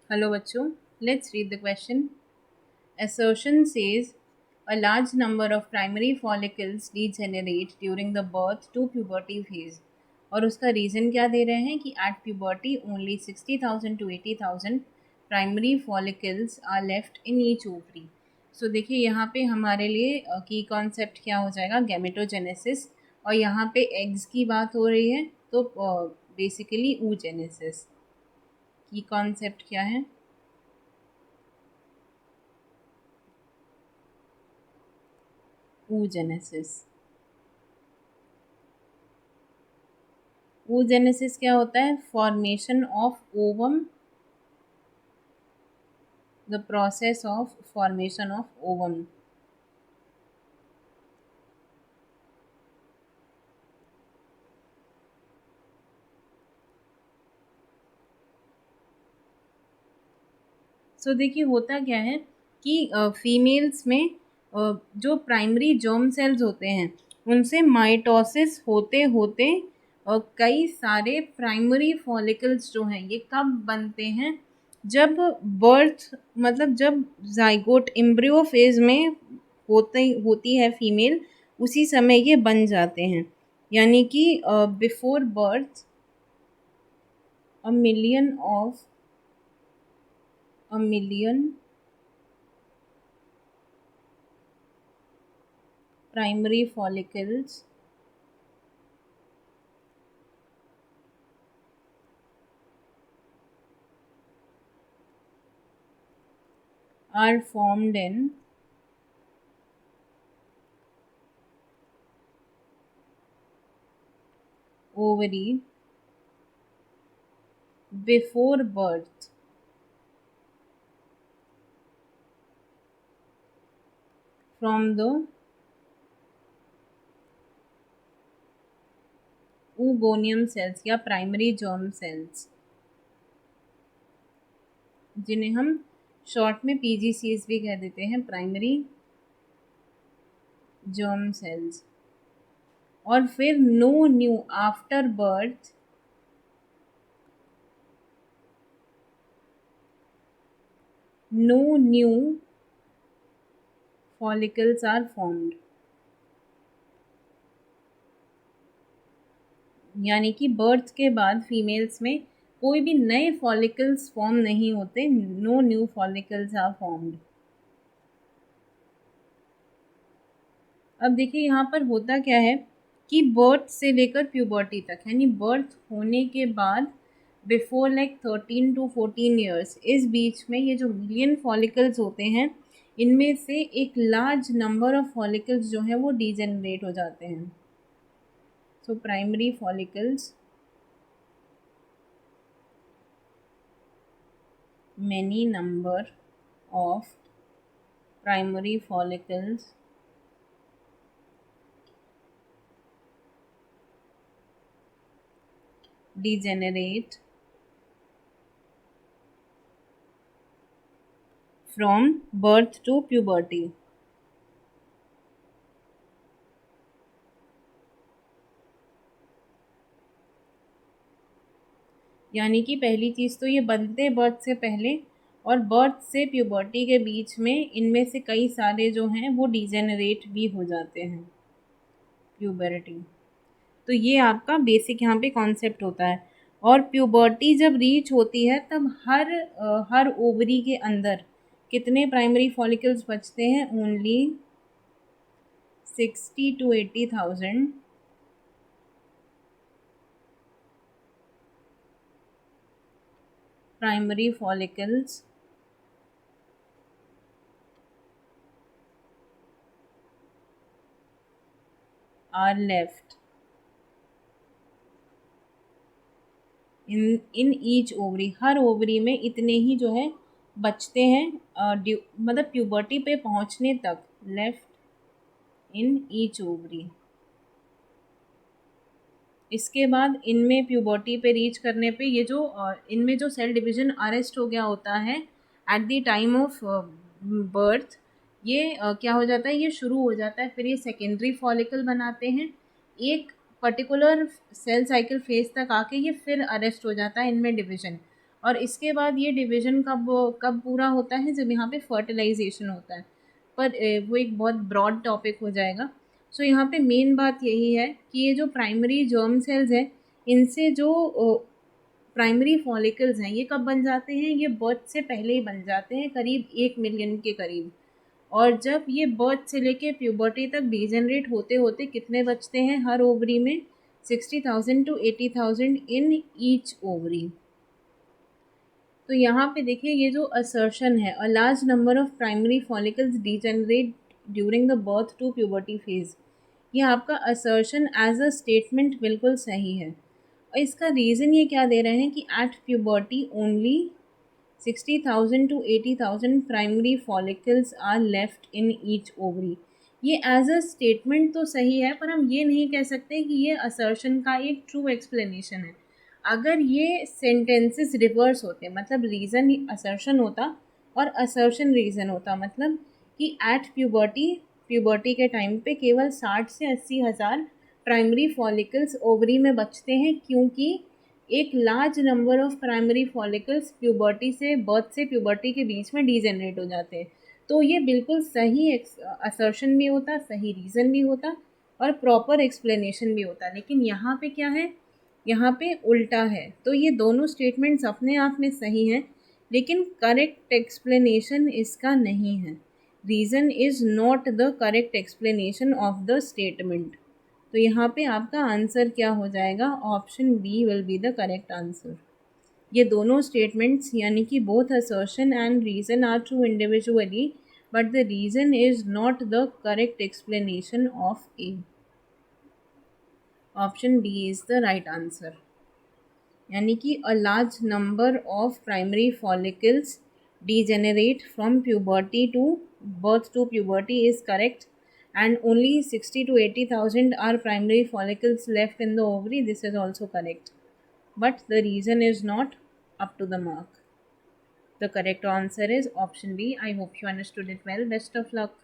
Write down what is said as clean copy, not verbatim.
Hello bachcho, let's read the question. Assertion says a large number of primary follicles degenerate during the birth to puberty phase. और उसका reason क्या दे रहे हैं कि at puberty only 60,000 to 80,000 primary follicles are left in each ovary. So देखिए यहाँ पे हमारे लिए की कॉन्सेप्ट क्या हो जाएगा, गैमेटोजेनेसिस, और यहाँ पे एग्स की बात हो रही है तो बेसिकली oogenesis की कॉन्सेप्ट क्या है. oogenesis. oogenesis क्या होता है? Formation of ovum, the process of formation of ovum. So देखिए होता क्या है कि फीमेल्स में जो प्राइमरी जर्म सेल्स होते हैं उनसे माइटोसिस होते होते कई सारे प्राइमरी फॉलिकल्स जो हैं ये कब बनते हैं? जब बर्थ, मतलब जब जाइगोट एम्ब्रियो फेज में होती है फीमेल, उसी समय ये बन जाते हैं. यानी कि before birth a million of a million primary follicles are formed in ovary before birth. From the oogoonium cells या प्राइमरी जर्म सेल्स, जिन्हें हम शॉर्ट में पीजीसीएस भी कह देते हैं, प्राइमरी जर्म सेल्स. और फिर no new after birth no new follicles are formed. यानी कि बर्थ के बाद फीमेल्स में कोई भी नए फॉलिकल्स फॉर्म नहीं होते, no new follicles are formed. अब देखिए यहाँ पर होता क्या है कि बर्थ से लेकर प्यूबर्टी तक, यानी बर्थ होने के बाद बिफोर लाइक 13 to 14 ईयर्स, इस बीच में ये जो मिलियन फॉलिकल्स होते हैं इनमें से एक लार्ज नंबर ऑफ फॉलिकल्स जो हैं वो डीजेनरेट हो जाते हैं. So primary follicles, many number of primary follicles degenerate from birth to puberty. यानी कि पहली चीज़ तो ये बनते हैं बर्थ से पहले, और बर्थ से प्यूबर्टी के बीच में इनमें से कई सारे जो हैं वो डिजेनरेट भी हो जाते हैं, प्यूबर्टी. तो ये आपका बेसिक यहाँ पे कॉन्सेप्ट होता है. और प्यूबर्टी जब रीच होती है तब हर ओवरी के अंदर कितने प्राइमरी फॉलिकल्स बचते हैं? Only 60 to 80,000 primary follicles are left in each ovary. Her ovary में इतने ही जो है बचते हैं, मतलब प्यूबर्टी पे पहुंचने तक, लेफ्ट इन ईच ओवरी. इसके बाद इनमें प्यूबर्टी पे रीच करने पे ये जो इनमें जो सेल डिवीजन अरेस्ट हो गया होता है at the time of birth, ये क्या हो जाता है, ये शुरू हो जाता है. फिर ये सेकेंडरी फॉलिकल बनाते हैं, एक पर्टिकुलर सेल साइकिल फेज तक आके ये फिर अरेस्ट हो जाता है इनमें डिवीजन. और इसके बाद ये डिवीज़न कब कब पूरा होता है, जब यहाँ पे फर्टिलाइजेशन होता है। पर वो एक बहुत ब्रॉड टॉपिक हो जाएगा। सो यहाँ पे मेन बात यही है कि ये जो प्राइमरी जर्म सेल्स हैं, इनसे जो प्राइमरी फॉलिकल्स हैं, ये कब बन जाते हैं, ये बर्थ से पहले ही बन जाते हैं, करीब 1 मिलियन के करीब। और जब ये बर्थ से लेके प्यूबर्टी तक डिजेनरेट होते होते कितने बचते हैं हर ओवरी में, 60,000 to 80,000 इन ईच ओवरी। तो यहाँ पे देखिए ये जो असर्शन है, a large number of primary follicles degenerate during the birth to puberty phase, ये आपका असर्शन एज अ स्टेटमेंट बिल्कुल सही है। और इसका रीज़न ये क्या दे रहे हैं कि at puberty only 60,000 to 80,000 primary follicles are left in each ovary. ये एज अ स्टेटमेंट तो सही है, पर हम ये नहीं कह सकते कि ये असर्शन का एक ट्रू एक्सप्लेनेशन है। अगर ये सेंटेंसेस रिवर्स होते, मतलब रीज़न असर्शन होता और असर्शन रीज़न होता, मतलब कि एट प्यूबर्टी, प्यूबर्टी के टाइम पे केवल 60 से 80,000 प्राइमरी फॉलिकल्स ओवरी में बचते हैं, क्योंकि एक large number of primary follicles puberty से, बर्थ से प्यूबर्टी के बीच में डिजेनरेट हो जाते हैं। तो ये बिल्कुल सही असर्शन भी होता, सही रीज़न भी होता और प्रॉपर एक्सप्लेनेशन भी होता। लेकिन यहाँ पे क्या है, यहाँ पे उल्टा है। तो ये दोनों स्टेटमेंट्स अपने आप में सही हैं, लेकिन करेक्ट एक्सप्लेनेशन इसका नहीं है। Reason is not the correct explanation of the statement. तो यहाँ पे आपका आंसर क्या हो जाएगा, option B will be the correct answer. ये दोनों स्टेटमेंट्स यानी कि both assertion and reason are true individually, but the reason is not the correct explanation of A. Option B is the right answer. यानी कि a large number of primary follicles degenerate from puberty to birth to puberty is correct, and only 60 to 80,000 are primary follicles left in the ovary. This is also correct, but the reason is not up to the mark. The correct answer is option B. I hope you understood it well. Best of luck.